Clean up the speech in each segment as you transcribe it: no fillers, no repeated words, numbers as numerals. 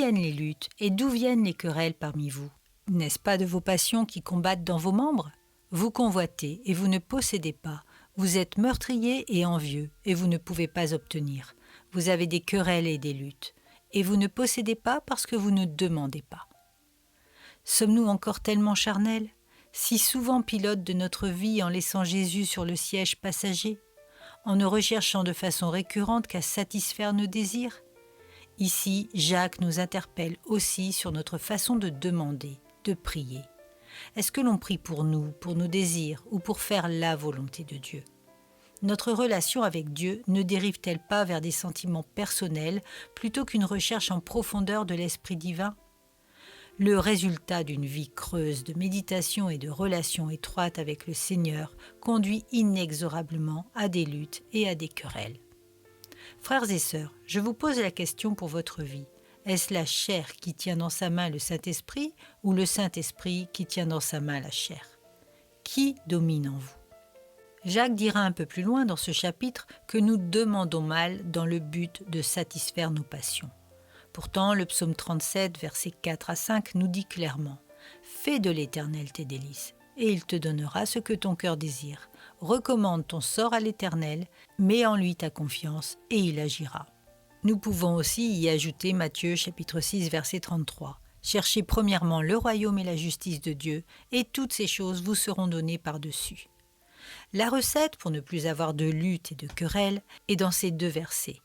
viennent les luttes et d'où viennent les querelles parmi vous? N'est-ce pas de vos passions qui combattent dans vos membres? Vous convoitez et vous ne possédez pas. Vous êtes meurtrier et envieux et vous ne pouvez pas obtenir. Vous avez des querelles et des luttes. Et vous ne possédez pas parce que vous ne demandez pas. Sommes-nous encore tellement charnels, si souvent pilotes de notre vie en laissant Jésus sur le siège passager, en ne recherchant de façon récurrente qu'à satisfaire nos désirs? Ici, Jacques nous interpelle aussi sur notre façon de demander, de prier. Est-ce que l'on prie pour nous, pour nos désirs ou pour faire la volonté de Dieu? Notre relation avec Dieu ne dérive-t-elle pas vers des sentiments personnels plutôt qu'une recherche en profondeur de l'Esprit divin? Le résultat d'une vie creuse de méditation et de relations étroites avec le Seigneur conduit inexorablement à des luttes et à des querelles. Frères et sœurs, je vous pose la question pour votre vie. Est-ce la chair qui tient dans sa main le Saint-Esprit ou le Saint-Esprit qui tient dans sa main la chair? Qui domine en vous? Jacques dira un peu plus loin dans ce chapitre que nous demandons mal dans le but de satisfaire nos passions. Pourtant, le psaume 37, versets 4 à 5 nous dit clairement « Fais de l'Éternel tes délices, et il te donnera ce que ton cœur désire. Recommande ton sort à l'Éternel, mets en lui ta confiance, et il agira. » Nous pouvons aussi y ajouter Matthieu chapitre 6, verset 33. « Cherchez premièrement le royaume et la justice de Dieu, et toutes ces choses vous seront données par-dessus. » La recette pour ne plus avoir de lutte et de querelle est dans ces deux versets.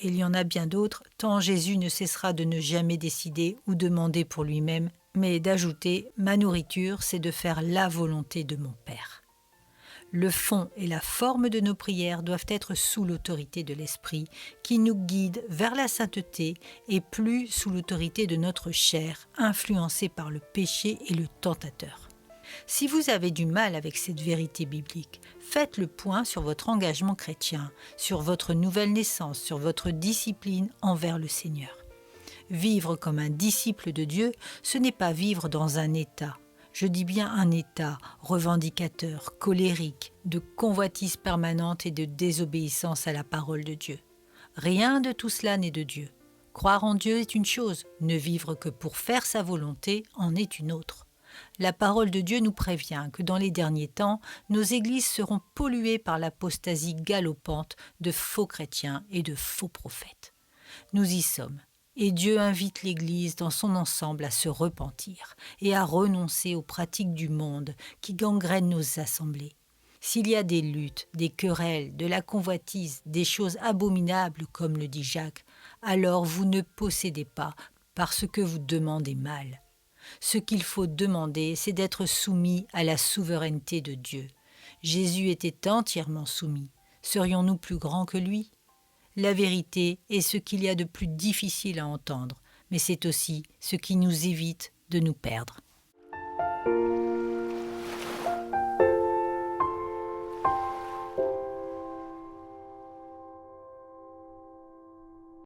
Et il y en a bien d'autres, tant Jésus ne cessera de ne jamais décider ou demander pour lui-même, mais d'ajouter « Ma nourriture, c'est de faire la volonté de mon Père ». Le fond et la forme de nos prières doivent être sous l'autorité de l'Esprit qui nous guide vers la sainteté et plus sous l'autorité de notre chair, influencée par le péché et le tentateur. Si vous avez du mal avec cette vérité biblique, faites le point sur votre engagement chrétien, sur votre nouvelle naissance, sur votre discipline envers le Seigneur. Vivre comme un disciple de Dieu, ce n'est pas vivre dans un état. Je dis bien un état revendicateur, colérique, de convoitise permanente et de désobéissance à la parole de Dieu. Rien de tout cela n'est de Dieu. Croire en Dieu est une chose, ne vivre que pour faire sa volonté en est une autre. La parole de Dieu nous prévient que dans les derniers temps, nos églises seront polluées par l'apostasie galopante de faux chrétiens et de faux prophètes. Nous y sommes, et Dieu invite l'Église dans son ensemble à se repentir et à renoncer aux pratiques du monde qui gangrènent nos assemblées. S'il y a des luttes, des querelles, de la convoitise, des choses abominables, comme le dit Jacques, alors vous ne possédez pas parce que vous demandez mal. Ce qu'il faut demander, c'est d'être soumis à la souveraineté de Dieu. Jésus était entièrement soumis. Serions-nous plus grands que lui? La vérité est ce qu'il y a de plus difficile à entendre, mais c'est aussi ce qui nous évite de nous perdre.